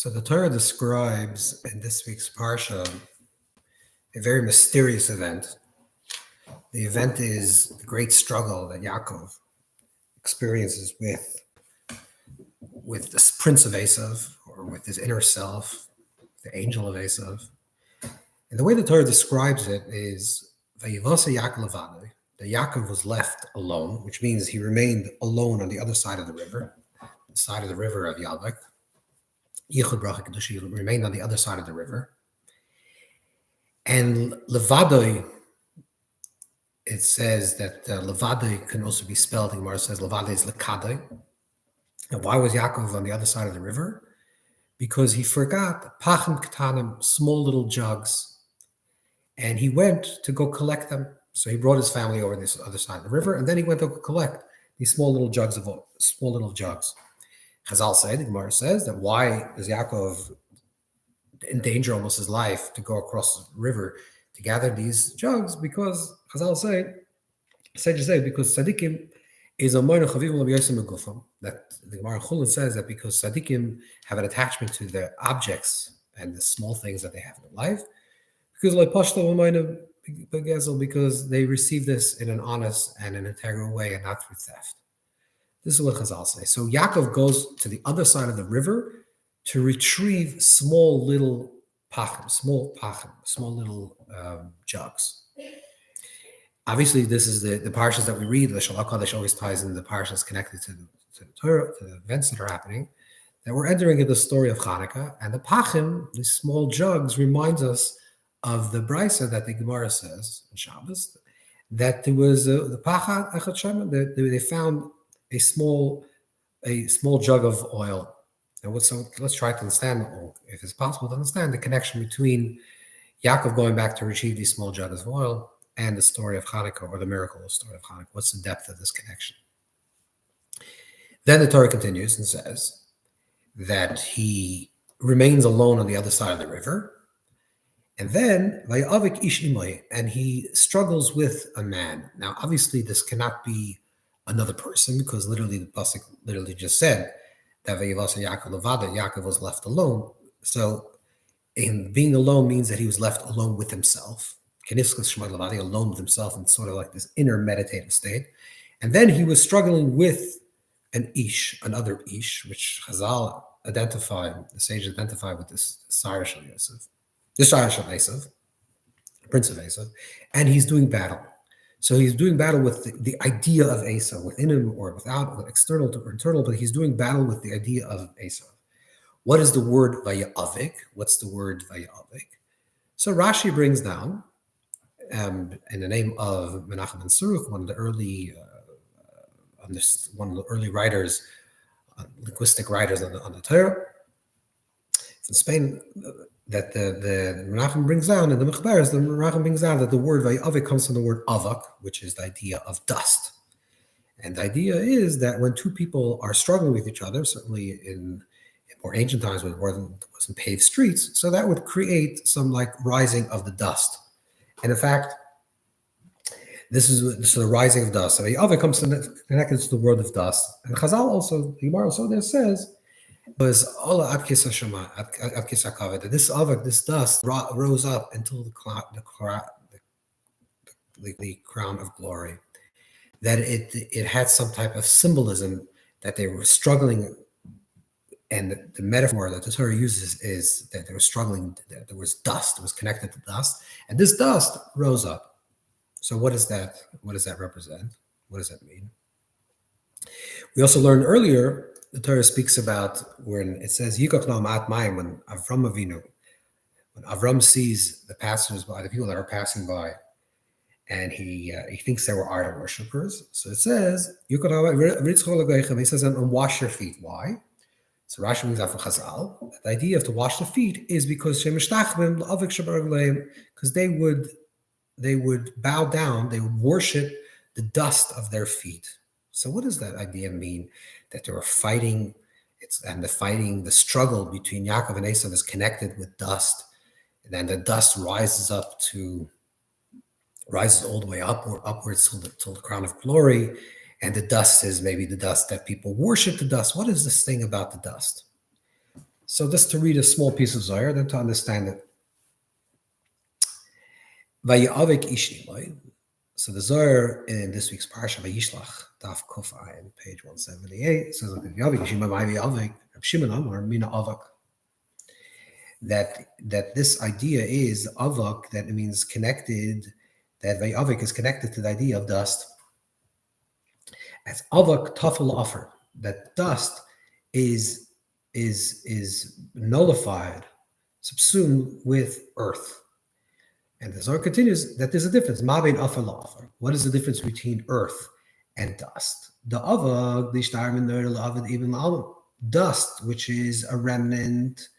So the Torah describes in this week's Parsha a very mysterious event. The event is the great struggle that Yaakov experiences with this Prince of Eisav, or with his inner self, the angel of Eisav. And the way the Torah describes it is Vayivasa Yaakov levado, that Yaakov was left alone, which means he remained alone on the other side of the river, the side of the river of Yalvik. Yichud Bracha Kedushi remained on the other side of the river. And Levadoi, it says that Levadoi can also be spelled, the Gemara says Levadoi is Lekadoi. And why was Yaakov on the other side of the river? Because he forgot Pachim Ketanim, small little jugs, and he went to go collect them. So he brought his family over this other side of the river, and then he went to go collect these small little jugs. Chazal said, the Gemara says, that why does Yaakov endanger almost his life to go across the river to gather these jugs? Because Chazal say because Tzadikim is a moino chavivim l'biyosem megufam. That the Gemara Chulin says that because Tzadikim have an attachment to the objects and the small things that they have in their life, because they receive this in an honest and an integral way and not through theft. This is what Chazal say. So Yaakov goes to the other side of the river to retrieve small little little jugs. Obviously, this is the parshas that we read. The Shalach Kodesh always ties in the parshas connected to the Torah, to the events that are happening. That we're entering into the story of Hanukkah, and the pachim, these small jugs, reminds us of the brisa that the Gemara says in Shabbos, that there was the pacha echad shema, that they found a small jug of oil. And so let's try to understand, if it's possible to understand, the connection between Yaakov going back to retrieve these small jugs of oil and the story of Hanukkah, or the miracle story of Hanukkah. What's the depth of this connection? Then the Torah continues and says that he remains alone on the other side of the river. And then, Vayavik ish imay, and he struggles with a man. Now, obviously, this cannot be another person, because literally the pasuk literally just said that Vayivasa Yaakov levado, Yaakov was left alone. So, in being alone means that he was left alone with himself. Keniskas Shema levado, alone with himself, in sort of like this inner meditative state. And then he was struggling with another ish, which Chazal identified, the sages identified with this Sire Shel Yosef. The Shah Shel Eisav, Prince of Eisav, and he's doing battle. So he's doing battle with the idea of Eisav, within him or without, external or internal, but he's doing battle with the idea of Eisav. What is the word Vayavik? What's the word Vayavik? So Rashi brings down, in the name of Menachem ben Suruch, one of the early writers, linguistic writers on the Torah, in Spain, that the Menachem brings down in the Mechberes, the Menachem brings down that the word Vayavik comes from the word avak, which is the idea of dust. And the idea is that when two people are struggling with each other, certainly in more ancient times when there wasn't paved streets, so that would create some like rising of the dust. And in fact, this is the rising of dust. So Vayavik comes connected to the word of dust. And Chazal also, the Gemara also there says, was Allah Abkis Hashema, Abkis HaKavod, that this avak, this dust, rose up until the crown of glory. That it had some type of symbolism, that they were struggling, and the metaphor that the Torah uses is that they were struggling, that there was dust, it was connected to dust, and this dust rose up. So what does that represent? What does that mean? We also learned earlier, the Torah speaks about when it says Yikach no ma'at mayim, when Avram Avinu, when Avram sees the passers-by, the people that are passing by, and he thinks they were idol worshippers. So it says Yikach no ma'at, he says, and wash your feet. Why? So Rashi brings out from Chazal, the idea of to wash the feet is because they would bow down, they would worship the dust of their feet. So what does that idea mean? That they were fighting, the struggle between Yaakov and Eisav is connected with dust, and then the dust rises all the way up or upwards till the crown of glory, and the dust is maybe the dust that people worship the dust. What is this thing about the dust? So just to read a small piece of Zohar, then to understand it. Vayavik Ishnimai. So the Zohar in this week's parsha Vayishlach, Daf Kuf Ayin, page 178, says that Vayavik Ishnimai Vayavik, Shimon Amar Mina Avak. That this idea is avak, that it means connected, that Vayavik is connected to the idea of dust. As avak tafel offer, that dust is nullified, subsumed with earth. And the Zohar continues that there's a difference. Ma bein offer la offer. What is the difference between earth and dust? The avak, the shtar min ner la'avad even la'alam. Dust, which is a remnant,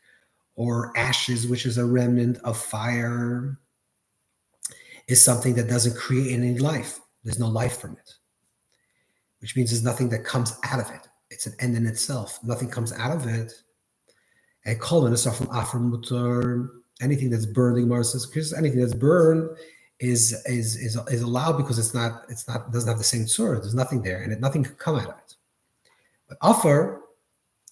or ashes, which is a remnant of fire, is something that doesn't create any life. There's no life from it, which means there's nothing that comes out of it. It's an end in itself. Nothing comes out of it. And kolin is from afar mutar. Anything that's burning, because anything that's burned is allowed because it's not doesn't have the same tzur. There's nothing there, and nothing can come out of it. But afar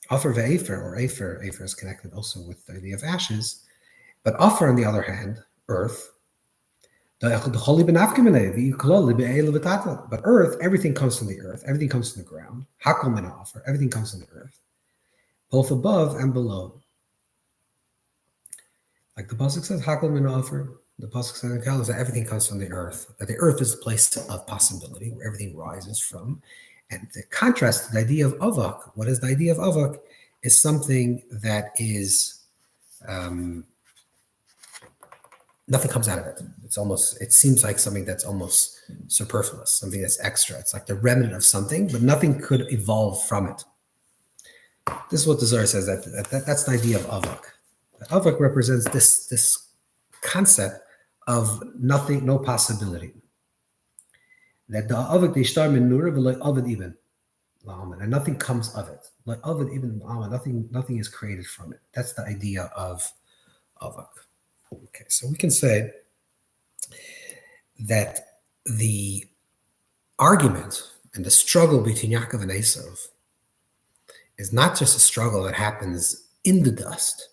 ve'efer, or afer is connected also with the idea of ashes. But afar, on the other hand, earth. But earth, everything comes from the earth. Everything comes from the ground. Hakol min afar, everything comes from the earth, both above and below. Like the pasuk says, Hakol min afar. The pasuk says in Kalos that everything comes from the earth. That the earth is the place of possibility, where everything rises from. And the contrast to the idea of avak, what is the idea of avak? Is something that is nothing comes out of it. It seems like something that's almost superfluous, something that's extra. It's like the remnant of something, but nothing could evolve from it. This is what the Zohar says, that's the idea of avak. Avak represents this concept of nothing, no possibility. That the avak the ishtar min nura v'lo avad even, and nothing comes of it. Like avad even, nothing is created from it. That's the idea of avak. Okay, so we can say that the argument and the struggle between Yaakov and Eisav is not just a struggle that happens in the dust,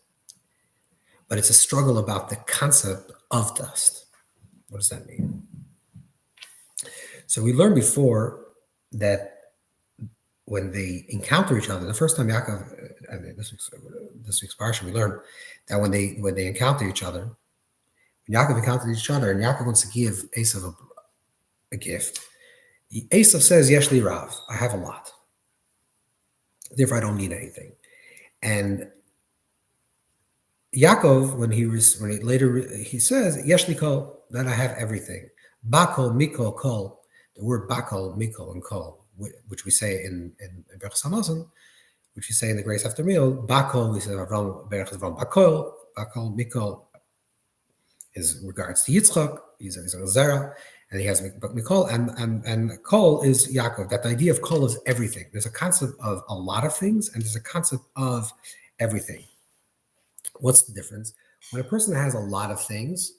but it's a struggle about the concept of dust. What does that mean? So we learned before that when they encounter each other, the first time Yaakov, this week's parsha, we learned that when they encounter each other, when Yaakov encounters each other, and Yaakov wants to give Eisav a gift, Eisav says, "Yeshli Rav, I have a lot. Therefore, I don't need anything." And Yaakov, he says, "Yeshli Kol," that I have everything. Bakol, Mikol, Kol. The word Bakol, Mikol, and Kol, which we say in Berachos Hamazon, which we say in the grace after meal. Bakol, we say Avram Berachos Avram Bakol. Bakol, Mikol is regards to Yitzchak. He's a Zera, and he has Mikol, and Kol is Yaakov. That the idea of Kol is everything. There's a concept of a lot of things, and there's a concept of everything. What's the difference? When a person has a lot of things,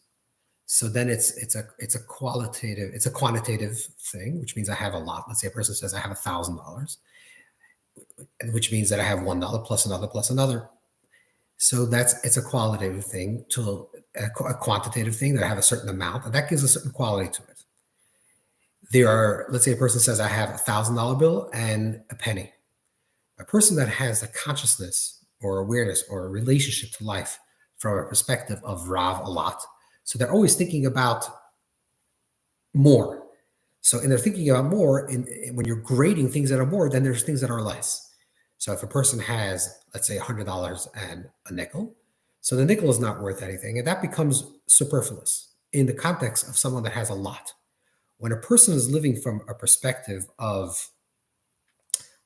so then it's a quantitative thing, which means I have a lot. Let's say a person says I have $1,000, which means that I have $1 plus another plus another. So it's a qualitative thing to a quantitative thing, that I have a certain amount, and that gives a certain quality to it. Let's say a person says I have $1,000 bill and a penny. A person that has a consciousness or awareness or a relationship to life from a perspective of Rav, a lot. So they're always thinking about more. So in they're thinking about more, when you're grading things that are more, then there's things that are less. So if a person has, let's say, $100 and a nickel, so the nickel is not worth anything, and that becomes superfluous in the context of someone that has a lot. When a person is living from a perspective of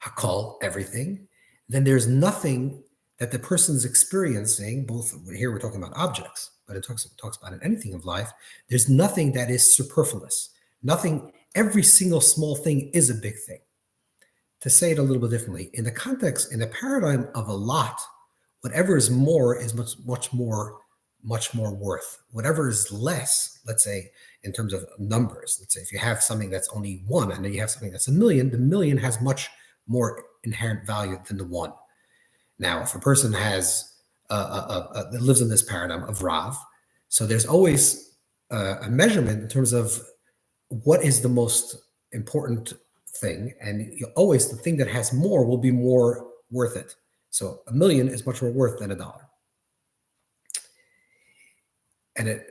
Hakol, everything, then there's nothing that the person is experiencing, both here we're talking about objects, but it talks about in anything of life, there's nothing that is superfluous. Nothing, every single small thing is a big thing. To say it a little bit differently, in the paradigm of a lot, whatever is more is much more worth. Whatever is less, let's say in terms of numbers, let's say if you have something that's only one and then you have something that's a million, the million has much more inherent value than the one. Now, if a person lives in this paradigm of Rav, so there's always a measurement in terms of what is the most important thing, and always the thing that has more will be more worth it. So $1 million is much more worth than $1. And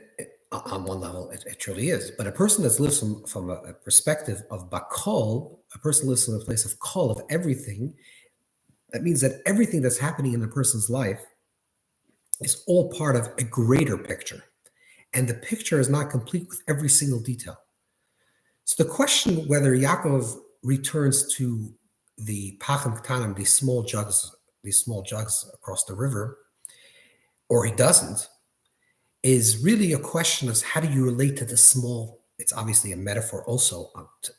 on one level, it truly is. But a person that lives from a perspective of bakol, a person lives from a place of kol, of everything, that means that everything that's happening in a person's life is all part of a greater picture. And the picture is not complete with every single detail. So the question whether Yaakov returns to the pachim ktanim, these small jugs across the river, or he doesn't, is really a question of how do you relate to the small. It's obviously a metaphor also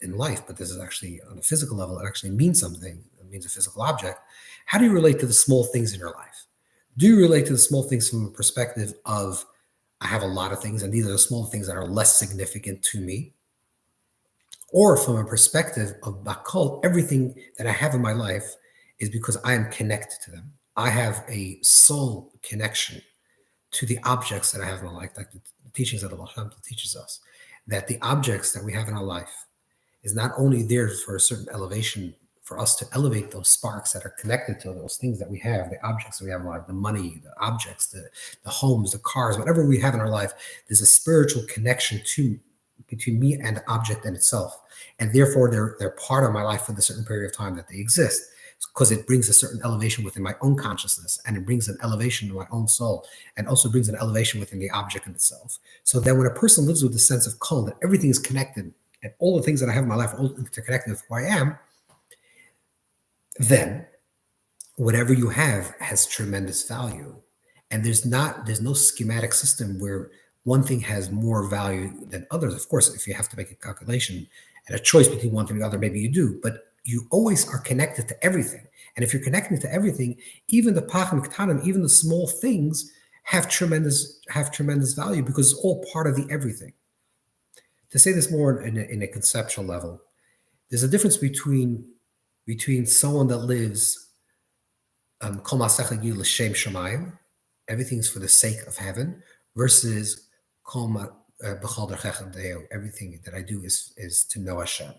in life, but this is actually on a physical level. It actually means something. It means a physical object. How do you relate to the small things in your life? Do you relate to the small things from a perspective of, I have a lot of things, and these are the small things that are less significant to me? Or from a perspective of bakol, everything that I have in my life is because I am connected to them. I have a soul connection to the objects that I have in my life, like the teachings of the Baal Shem Tov teaches us, that the objects that we have in our life is not only there for a certain elevation, for us to elevate those sparks that are connected to those things that we have, the objects that we have in our life, the money, the objects, the homes, the cars, whatever we have in our life, there's a spiritual connection between me and the object in itself. And therefore, they're part of my life for the certain period of time that they exist, because it brings a certain elevation within my own consciousness, and it brings an elevation to my own soul, and also brings an elevation within the object in itself. So then when a person lives with the sense of kol, that everything is connected, and all the things that I have in my life are all interconnected with who I am, then whatever you have has tremendous value. And there's no schematic system where one thing has more value than others. Of course, if you have to make a calculation and a choice between one thing and the other, maybe you do, but you always are connected to everything. And if you're connected to everything, even the pachim ktanim, even the small things have tremendous value, because it's all part of the everything. To say this more in a conceptual level, there's a difference between someone that lives kol ma'aseh yu l'shem shamayim, everything's for the sake of heaven, versus everything that I do is to know Hashem.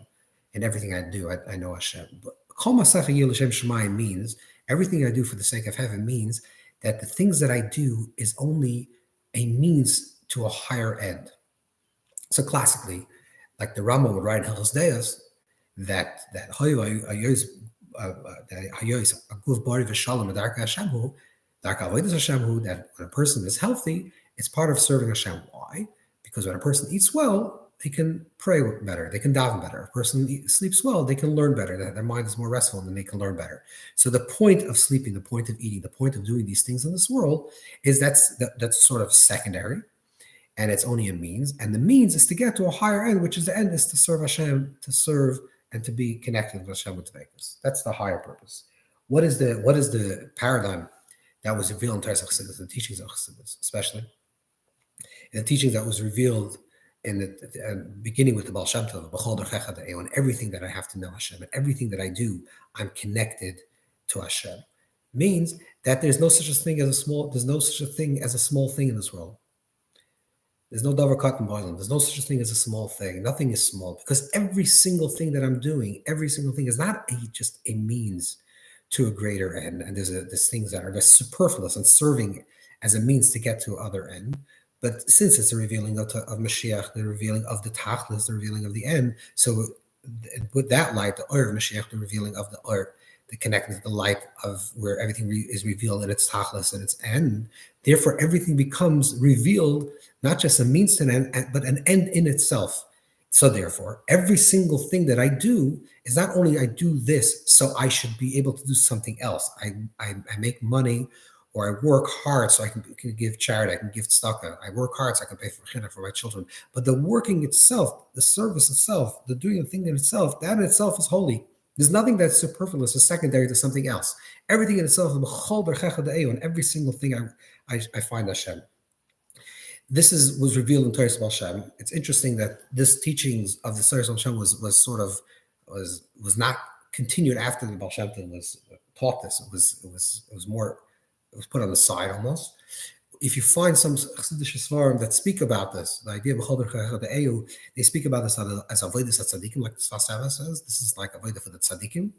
And everything I do, I know Hashem. But kol ma'aseh yu l'shem shamayim means everything I do for the sake of heaven means that the things that I do is only a means to a higher end. So classically, like the Rambam would write in Hilchos Deos, that when a person is healthy, it's part of serving Hashem. Why? Because when a person eats well, they can pray better, they can daven better. If a person sleeps well, they can learn better. Their mind is more restful, and they can learn better. So the point of sleeping, the point of eating, the point of doing these things in this world is that's sort of secondary, and it's only a means. And the means is to get to a higher end, which is the end is to serve Hashem, to serve and to be connected with Hashem with Vekas. That's the higher purpose. What is the paradigm that was revealed in Torah Chassidus, the teachings of Chassidus, especially in the teachings that was revealed in the beginning with the Baal Shem Tov, and everything that I have to know Hashem, and everything that I do, I'm connected to Hashem, means that there's no such a thing as a small thing in this world. There's no davar katan boilam. There's no such a thing as a small thing. Nothing is small, because every single thing that I'm doing, every single thing is not just a means to a greater end. And there's things that are just superfluous and serving as a means to get to other end. But since it's a revealing of Mashiach, the revealing of the Tachlis, the revealing of the end, so with that light, the Or of Mashiach, the revealing of the Or, the connecting to the light of where everything is revealed in its Tachlis and its end. Therefore, everything becomes revealed, not just a means to an end, but an end in itself. So therefore, every single thing that I do is not only I do this, so I should be able to do something else. I make money, or I work hard so I can give charity, I can give tzedakah. I work hard so I can pay for chinuch for my children. But the working itself, the service itself, the doing the thing in itself, that in itself is holy. There's nothing that's superfluous or secondary to something else. Everything in itself, and every single thing I find Hashem. This was revealed in Torah Baal Shem. It's interesting that this teachings of the Torah Baal Shem was not continued after the Baal Shem was taught this. It was put on the side almost. If you find some Chassidish Svarim that speak about this, the idea of the EU, they speak about this as avodas tzaddikim, like the Sfas Ava says. This is like avodah for the tzaddikim.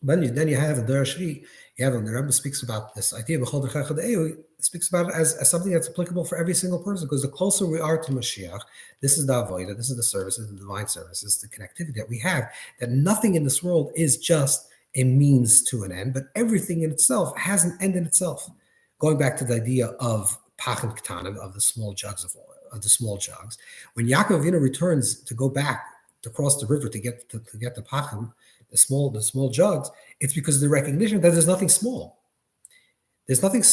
Then you have in the Shri, you have when the Rebbe speaks about this idea of the EU, speaks about it as something that's applicable for every single person. Because the closer we are to Mashiach, this is the avodah, this is the services, the divine services, the connectivity that we have. That nothing in this world is just a means to an end, but everything in itself has an end in itself. Going back to the idea of pachin ketanim, of the small jugs of the small jugs, when Yaakov returns to go back to cross the river to get the pachin, the small jugs, it's because of the recognition that there's nothing small. There's nothing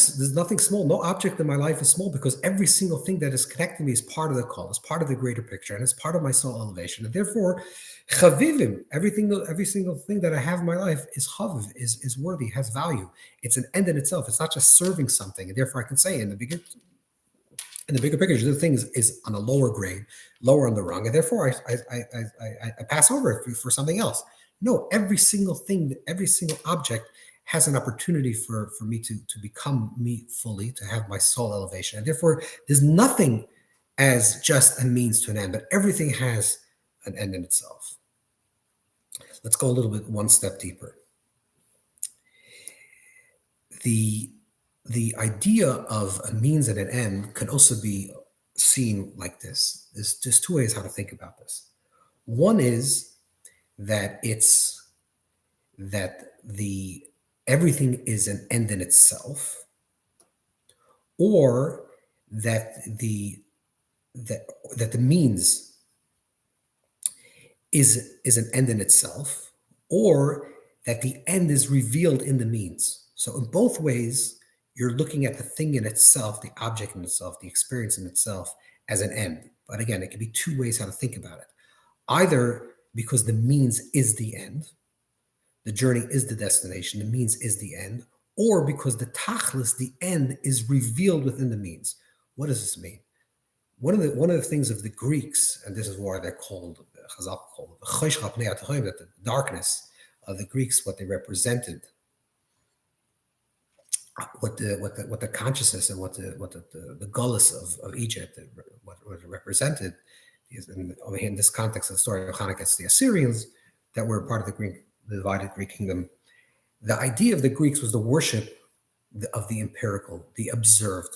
small. No object in my life is small because every single thing that is connecting me is part of the call, is part of the greater picture, and it's part of my soul elevation. And therefore, chavivim, every single thing that I have in my life is chaviv, is worthy, has value. It's an end in itself. It's not just serving something. And therefore, I can say in the bigger picture, the thing is on a lower grade, lower on the rung, and therefore I pass over it for something else. No, every single thing, every single object has an opportunity for me to become me fully, to have my soul elevation. And therefore, there's nothing as just a means to an end, but everything has an end in itself. Let's go a little bit one step deeper. The idea of a means and an end can also be seen like this. There's just two ways how to think about this. One is that everything is an end in itself, or that the means is an end in itself, or that the end is revealed in the means. So in both ways, you're looking at the thing in itself, the object in itself, the experience in itself as an end. But again, it can be two ways how to think about it. Either because the means is the end, the journey is the destination, the means is the end, or because the tachlis, the end, is revealed within the means. What does this mean? One of the things of the Greeks, and this is why they're called, Chazal called that the darkness of the Greeks, what they represented, what the consciousness and what the gullus of Egypt, what it represented. In this context of the story of Hanukkah, it's the Assyrians that were part of the divided Greek kingdom. The idea of the Greeks was the worship of the empirical, the observed,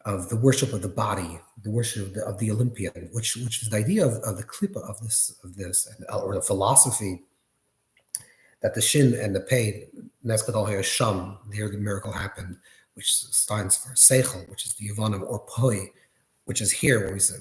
of the worship of the body, the worship of the Olympian, which is the idea of the klippa of this, or the philosophy that the shin and the pei, Neskadol Sham, there the miracle happened, which stands for seichel, which is the Yavanim, or poi, which is here when we say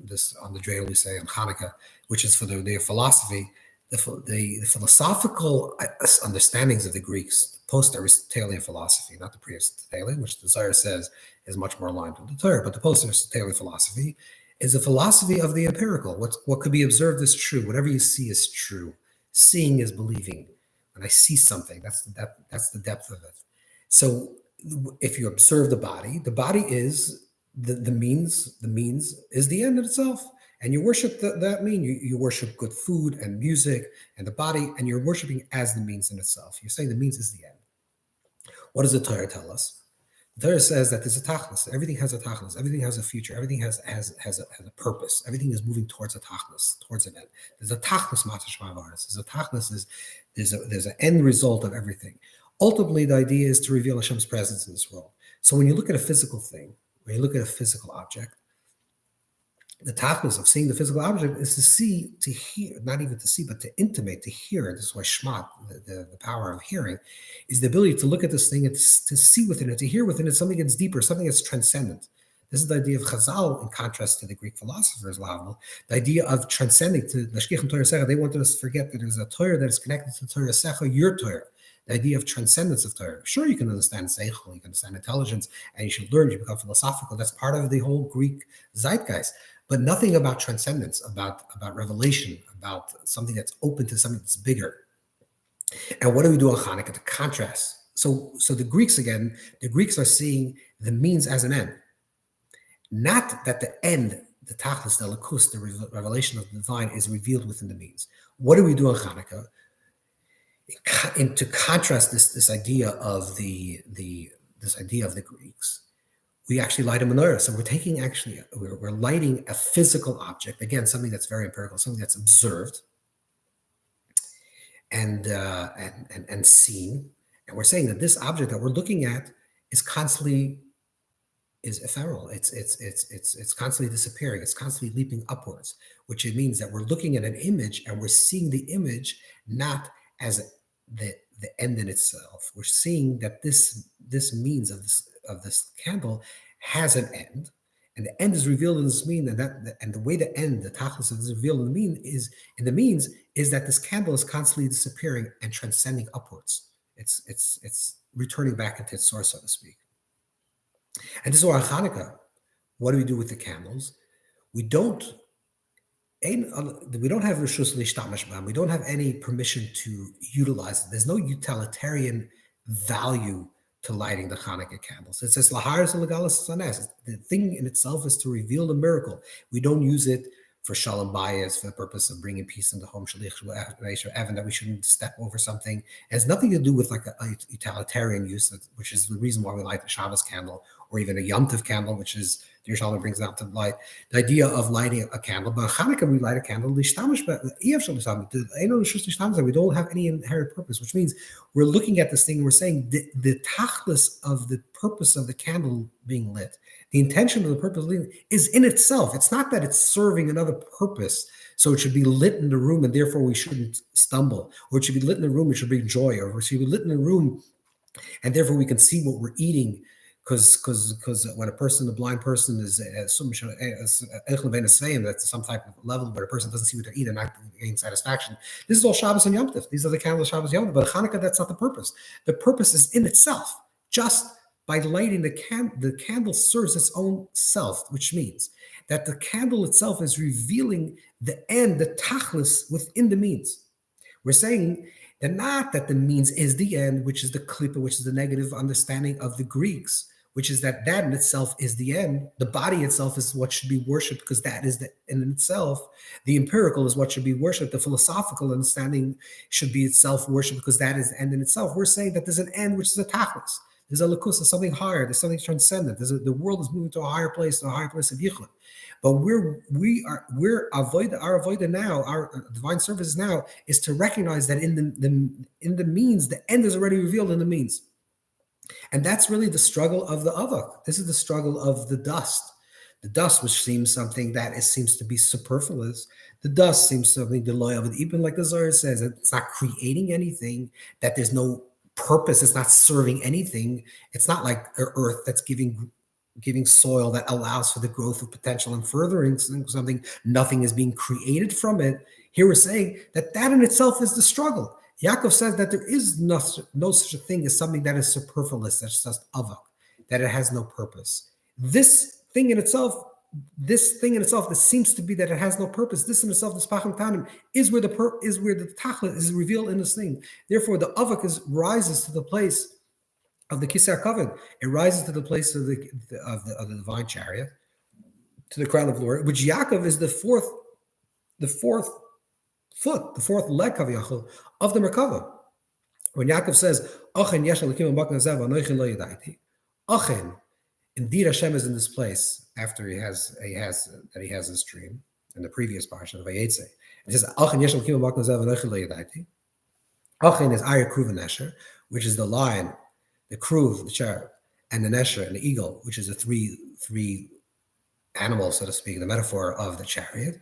this on the dreidel we say on Hanukkah, which is for the philosophy, the philosophical understandings of the Greeks, post-Aristotelian philosophy, not the pre-Aristotelian, which the ZOHAR says is much more aligned with the Torah, but the post-Aristotelian philosophy is a philosophy of the empirical. What could be observed is true. Whatever you see is true. Seeing is believing. When I see something, that's the depth of it. So if you observe the body is the means is the end in itself, and you worship that mean. You worship good food and music and the body, and you're worshiping as the means in itself. You're saying the means is the end. What does the Torah tell us? The Torah says that there's a tachlis. Everything has a tachlis. Everything has a future. Everything has a purpose. Everything is moving towards a tachlis, towards an end. There's a tachlis matashmavaris. There's a tachlis. There's an end result of everything. Ultimately, the idea is to reveal Hashem's presence in this world. So when you look at a physical thing, when you look at a physical object, the tachlis of seeing the physical object is to see, to hear, not even to see, but to intimate, to hear. This is why shmat, the power of hearing, is the ability to look at this thing and to see within it, to hear within it something that's deeper, something that's transcendent. This is the idea of Chazal in contrast to the Greek philosophers, the idea of transcending to the Shkichem Torah Secha. They wanted us to forget that there's a Torah that is connected to Torah Secha, your Torah. The idea of transcendence of Torah. Sure, you can understand Seichel, you can understand intelligence, and you should learn, you become philosophical. That's part of the whole Greek zeitgeist. But nothing about transcendence, about revelation, about something that's open to something that's bigger. And what do we do on Hanukkah to contrast? So the Greeks are seeing the means as an end. Not that the end, the tachlis, the lakus, the revelation of the divine is revealed within the means. What do we do on Hanukkah? to contrast this idea of the Greeks, we actually light a menorah. So we're lighting a physical object, again, something that's very empirical, something that's observed and seen. And we're saying that this object that we're looking at is ephemeral. It's constantly disappearing. It's constantly leaping upwards, which it means that we're looking at an image and we're seeing the image not as the end in itself. We're seeing that this means of this candle has an end, and the end is revealed in this mean, and the way the end, the tachlis of this revealed in the means is that this candle is constantly disappearing and transcending upwards. It's returning back into its source, so to speak. And this is why on Hanukkah, what do we do with the candles? We don't have reshus l'shtamash b'hem. We don't have any permission to utilize it. There's no utilitarian value to lighting the Hanukkah candles. It says laharis legalis sanes. The thing in itself is to reveal the miracle. We don't use it for shalom bayis, for the purpose of bringing peace in the home, evan, that we shouldn't step over something. It has nothing to do with like a utilitarian use, which is the reason why we light the Shabbos candle, or even a Yom Tov candle, which is the Yerushalmi brings out to light. The idea of lighting a candle, but Hanukkah we light a candle, we don't have any inherent purpose, which means we're looking at this thing and we're saying the tachlis of the purpose of the candle being lit, the intention of the purpose of lit is in itself. It's not that it's serving another purpose, so it should be lit in the room and therefore we shouldn't stumble, or it should be lit in the room, it should bring joy, or it should be lit in the room and therefore we can see what we're eating. Because when a blind person is that's some type of level where a person doesn't see what they're eating and not gain satisfaction. This is all Shabbos and Yom Tov. These are the candles of Shabbos and Yom Tov. But Hanukkah, that's not the purpose. The purpose is in itself. Just by lighting the candle serves its own self, which means that the candle itself is revealing the end, the tachlis within the means. We're saying that not that the means is the end, which is the klipa, which is the negative understanding of the Greeks, which is that in itself is the end. The body itself is what should be worshipped because that is the end in itself. The empirical is what should be worshipped. The philosophical understanding should be itself worshipped because that is the end in itself. We're saying that there's an end, which is a tachlis. There's a lakus, there's something higher, there's something transcendent. The world is moving to a higher place of yichud. But our avodah now, our divine service now, is to recognize that in the means, the end is already revealed in the means. And that's really the struggle of the avak. This is the struggle of the dust. The dust, which seems something that seems to be superfluous. The dust seems something the loy of it, even like the ZOHAR says, it's not creating anything, that there's no purpose, it's not serving anything. It's not like the earth that's giving soil that allows for the growth of potential and furthering something. Nothing is being created from it. Here we're saying that in itself is the struggle. Yaakov says that there is no such a thing as something that is superfluous, that's just avak, that it has no purpose. This thing in itself that seems to be that it has no purpose, this in itself, the spachim tanim, is where the tachlis is revealed in this thing. Therefore, the avak rises to the place of the kisar kavod. It rises to the place of the divine chariot, to the crown of glory, which Yaakov is the fourth foot, the fourth leg kaviyachol of the Merkava. When Yaakov says, "Achen yesh Elokim b'makna zav anochi lo yadaiti," Achen, indeed Hashem is in this place after he has his dream in the previous parsha of Vayetze. It says, "Achen yesh Elokim b'makna zav anochi lo yadaiti." Achen is Aryeh, Kruv, and Nesher, which is the lion, the Kruv, the cherub, and the Nesher, and the eagle, which is the three animals, so to speak, the metaphor of the chariot.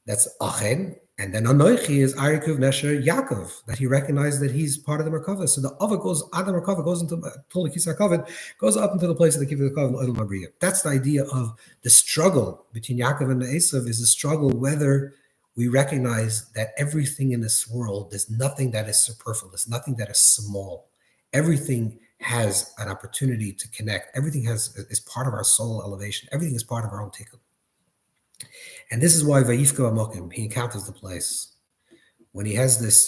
That's Achen. And then Anochi is Aryeh, Kruv, Nesher, Yaakov, that he recognized that he's part of the Merkava. So the Ava goes, Adam Merkava goes into Tul Kisar Kavod, goes up into the place of the Kibbutz Kavod, Olam Mabriya. That's the idea of the struggle between Yaakov and Eisav, is a struggle whether we recognize that everything in this world, there's nothing that is superfluous, nothing that is small. Everything has an opportunity to connect. Everything is part of our soul elevation. Everything is part of our own tikkun. And this is why Vayifka Amokim, he encounters the place. When he has this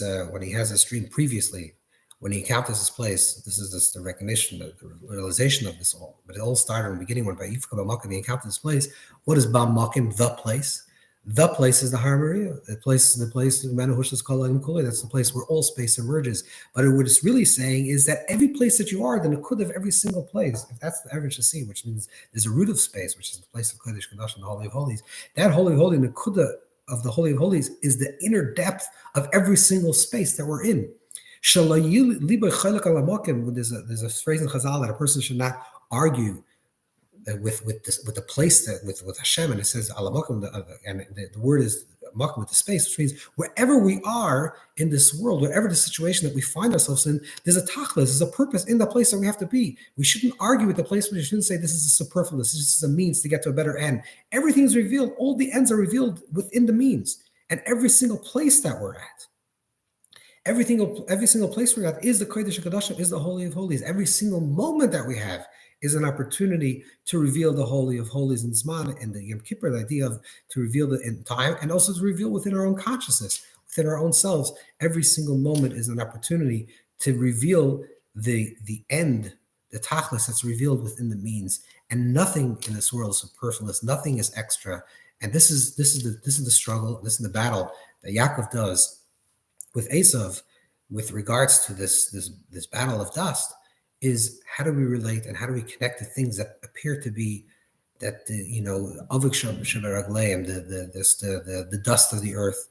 dream previously, when he encounters this place, this is the recognition, the realization of this all. But it all started in the beginning when Vayifka Amokim, he encounters this place. What is Bam Mokim, the place? The place is the Har Maria. The place the Manahushas Kala Kuli. That's the place where all space emerges. But what it's really saying is that every place that you are, the Nakud of every single place, if that's the average to see, which means there's a root of space, which is the place of Kodesh Kadosh and the Holy of Holies. That Holy of Holies, Nakuda of the Holy of Holies, is the inner depth of every single space that we're in. There's a phrase in Chazal that a person should not argue with the place that with Hashem, and it says alamakim, and the word is makim with the space, which means wherever we are in this world, whatever the situation that we find ourselves in, there's a tachlis, there's a purpose in the place that we have to be. We shouldn't argue with the place. We shouldn't say this is a superfluous, this is a means to get to a better end. Everything is revealed. All the ends are revealed within the means, and every single place that we're at. Every single place we're at is the Kodesh HaKadoshim, is the Holy of Holies. Every single moment that we have is an opportunity to reveal the Holy of Holies in Zman, and the Yom Kippur, the idea of to reveal it in time, and also to reveal within our own consciousness, within our own selves. Every single moment is an opportunity to reveal the end, the tachlis that's revealed within the means. And nothing in this world is superfluous. Nothing is extra. And this is the struggle. This is the battle that Yaakov does with Eisav, with regards to this battle of dust, is how do we relate and how do we connect to things that appear to be that avik shabaragleim, the dust of the earth,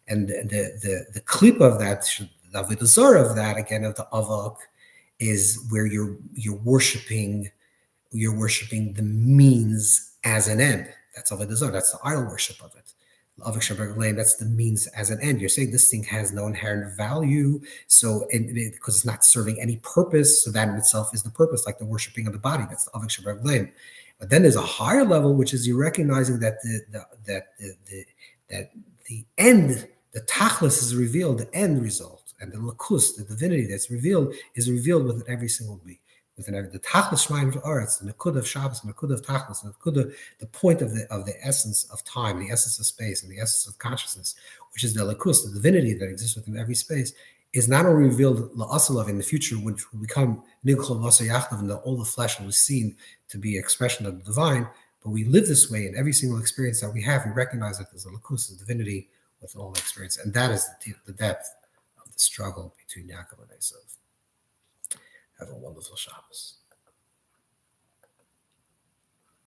and the clip of that, the ZOHAR of that again of the avik, is where you're worshiping the means as an end. That's avik the ZOHAR. That's the idol worship of it. That's the means as an end. You're saying this thing has no inherent value, because it's not serving any purpose, so that in itself is the purpose, like the worshiping of the body. That's the avik shabaragleim. But then there's a higher level, which is you recognizing that the end, the tachlis is revealed, the end result, and the lakus, the divinity that's revealed, is revealed within every single being. Within the tachlis shmayim v'aretz, the nakud of Shabbos, the nakud of tachlis, the nakud of the point of the essence of time, the essence of space, and the essence of consciousness, which is the lakus, the divinity that exists within every space, is not only revealed la'asalav in the future, which will become nigchol v'asa yachdav, and all the flesh will be seen to be expression of the divine, but we live this way in every single experience that we have. We recognize that there's a lakus, the divinity with all the experience, and that is the depth of the struggle between Yaakov and Eisav. Have a wonderful Shabbos.